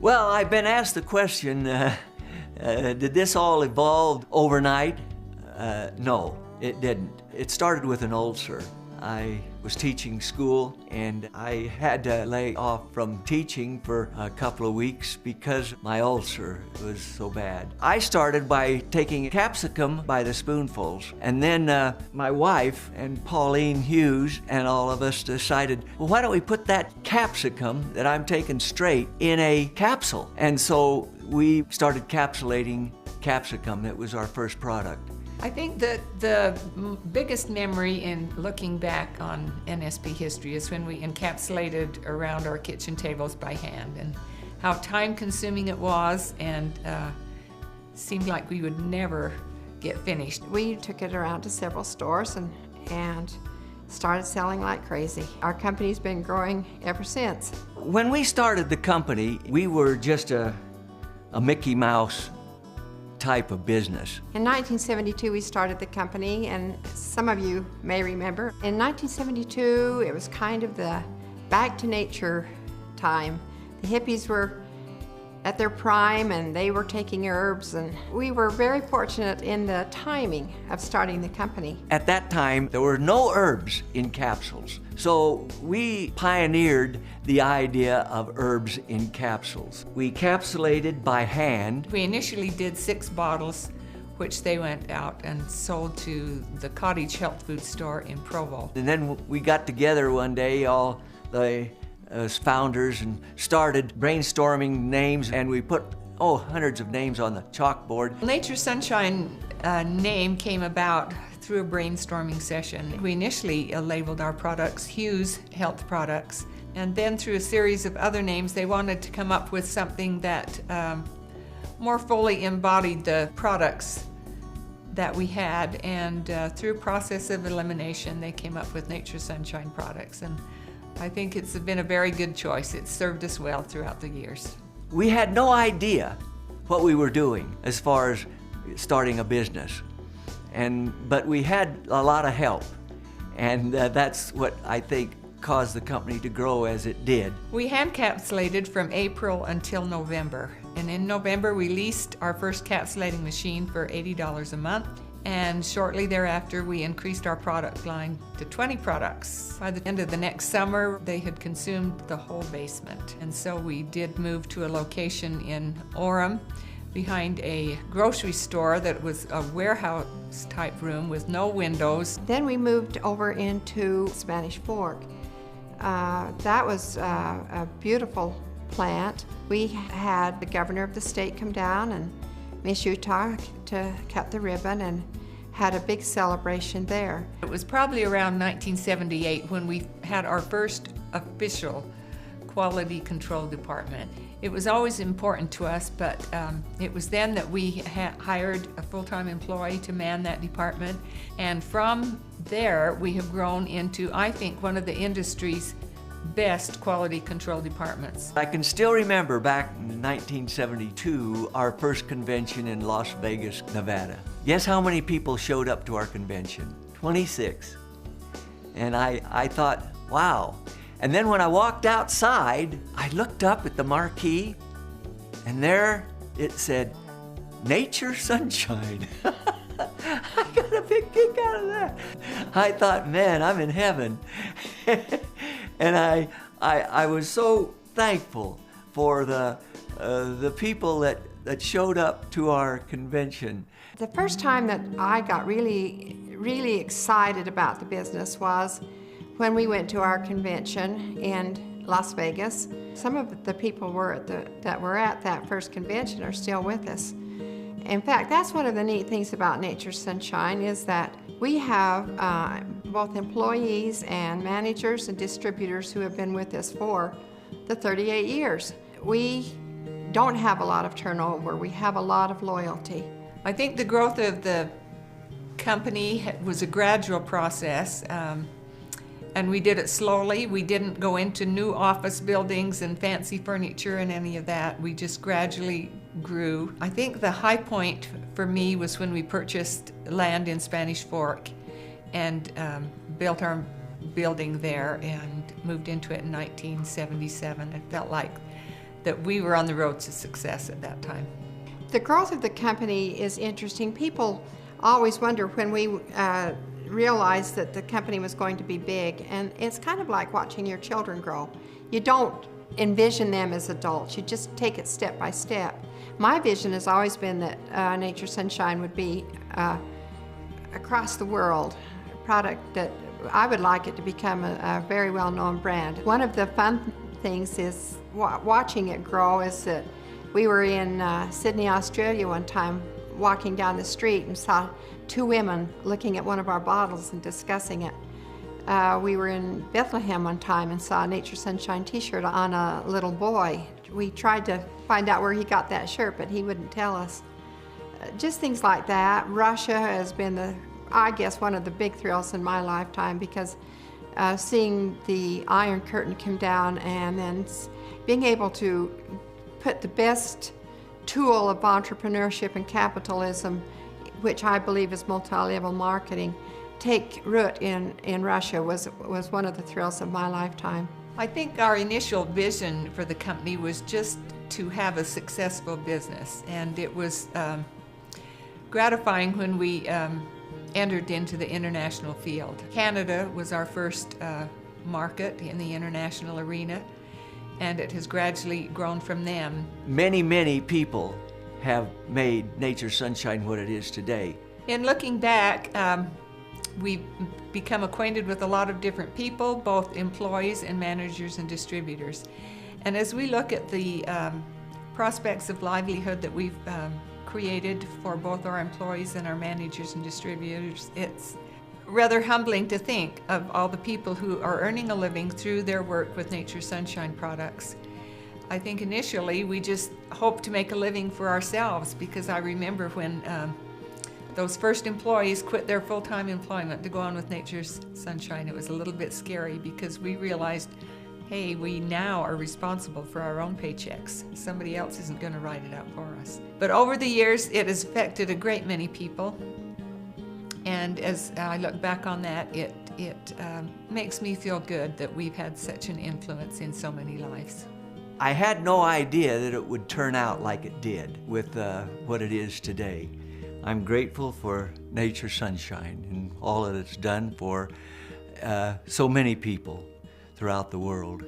Well, I've been asked the question, did this all evolve overnight? No, it didn't. It started with an ulcer. I was teaching school and I had to lay off from teaching for a couple of weeks because my ulcer was so bad. I started by taking capsicum by the spoonfuls, and then my wife and Pauline Hughes and all of us decided, well, why don't we put that capsicum that I'm taking straight in a capsule? And so we started capsulating capsicum. That was our first product. I think that the biggest memory in looking back on NSP history is when we encapsulated around our kitchen tables by hand, and how time-consuming it was, and seemed like we would never get finished. We took it around to several stores and started selling like crazy. Our company's been growing ever since. When we started the company, we were just a Mickey Mouse type of business. In 1972, we started the company, and some of you may remember. In 1972, it was kind of the back to nature time. The hippies were at their prime and they were taking herbs, and we were very fortunate in the timing of starting the company. At that time, there were no herbs in capsules. So we pioneered the idea of herbs in capsules. We capsulated by hand. We initially did 6 bottles, which they went out and sold to the Cottage Health Food Store in Provo. And then we got together one day, all the as founders, and started brainstorming names, and we put hundreds of names on the chalkboard. Nature Sunshine name came about through a brainstorming session. We initially labeled our products Hughes Health Products, and then through a series of other names they wanted to come up with something that more fully embodied the products that we had, and through a process of elimination they came up with Nature Sunshine Products, and I think it's been a very good choice. It's served us well throughout the years. We had no idea what we were doing as far as starting a business, but we had a lot of help, and that's what I think caused the company to grow as it did. We hand capsulated from April until November, and in November we leased our first capsulating machine for $80 a month. And shortly thereafter, we increased our product line to 20 products. By the end of the next summer, they had consumed the whole basement. And so we did move to a location in Orem behind a grocery store that was a warehouse type room with no windows. Then we moved over into Spanish Fork. That was a beautiful plant. We had the governor of the state come down and Miss Utah to cut the ribbon, and had a big celebration there. It was probably around 1978 when we had our first official quality control department. It was always important to us, but it was then that we hired a full-time employee to man that department, and from there we have grown into, I think, one of the industry's best quality control departments. I can still remember back in 1972, our first convention in Las Vegas, Nevada. Guess how many people showed up to our convention? 26. And I thought, wow. And then when I walked outside, I looked up at the marquee, and there it said, Nature Sunshine. I got a big kick out of that. I thought, man, I'm in heaven. And I was so thankful for the people that showed up to our convention. The first time that I got really excited about the business was when we went to our convention in Las Vegas. Some of the people that were at that first convention are still with us. In fact, that's one of the neat things about Nature Sunshine, is that we have both employees and managers and distributors who have been with us for the 38 years. We don't have a lot of turnover. We have a lot of loyalty. I think the growth of the company was a gradual process, and we did it slowly. We didn't go into new office buildings and fancy furniture and any of that. We just gradually grew. I think the high point for me was when we purchased land in Spanish Fork and built our building there and moved into it in 1977. It felt like that we were on the road to success at that time. The growth of the company is interesting. People always wonder when we realized that the company was going to be big, and it's kind of like watching your children grow. You don't envision them as adults, you just take it step by step. My vision has always been that Nature Sunshine would be across the world, a product that I would like it to become a very well-known brand. One of the fun things is watching it grow is that we were in Sydney, Australia one time, walking down the street and saw two women looking at one of our bottles and discussing it. We were in Bethlehem one time and saw a Nature Sunshine t-shirt on a little boy. We tried to find out where he got that shirt, but he wouldn't tell us. Just things like that. Russia has been, I guess, one of the big thrills in my lifetime, because seeing the Iron Curtain come down and then being able to put the best tool of entrepreneurship and capitalism, which I believe is multi-level marketing, take root in Russia was one of the thrills of my lifetime. I think our initial vision for the company was just to have a successful business, and it was gratifying when we entered into the international field. Canada was our first market in the international arena, and it has gradually grown from them. Many, many people have made Nature Sunshine what it is today. In looking back, we've become acquainted with a lot of different people, both employees and managers and distributors. And as we look at the prospects of livelihood that we've created for both our employees and our managers and distributors, it's rather humbling to think of all the people who are earning a living through their work with Nature Sunshine products. I think initially we just hoped to make a living for ourselves, because I remember when those first employees quit their full-time employment to go on with Nature's Sunshine, it was a little bit scary, because we realized, hey, we now are responsible for our own paychecks. Somebody else isn't going to write it out for us. But over the years, it has affected a great many people. And as I look back on that, it makes me feel good that we've had such an influence in so many lives. I had no idea that it would turn out like it did with what it is today. I'm grateful for Nature Sunshine and all that it's done for so many people throughout the world.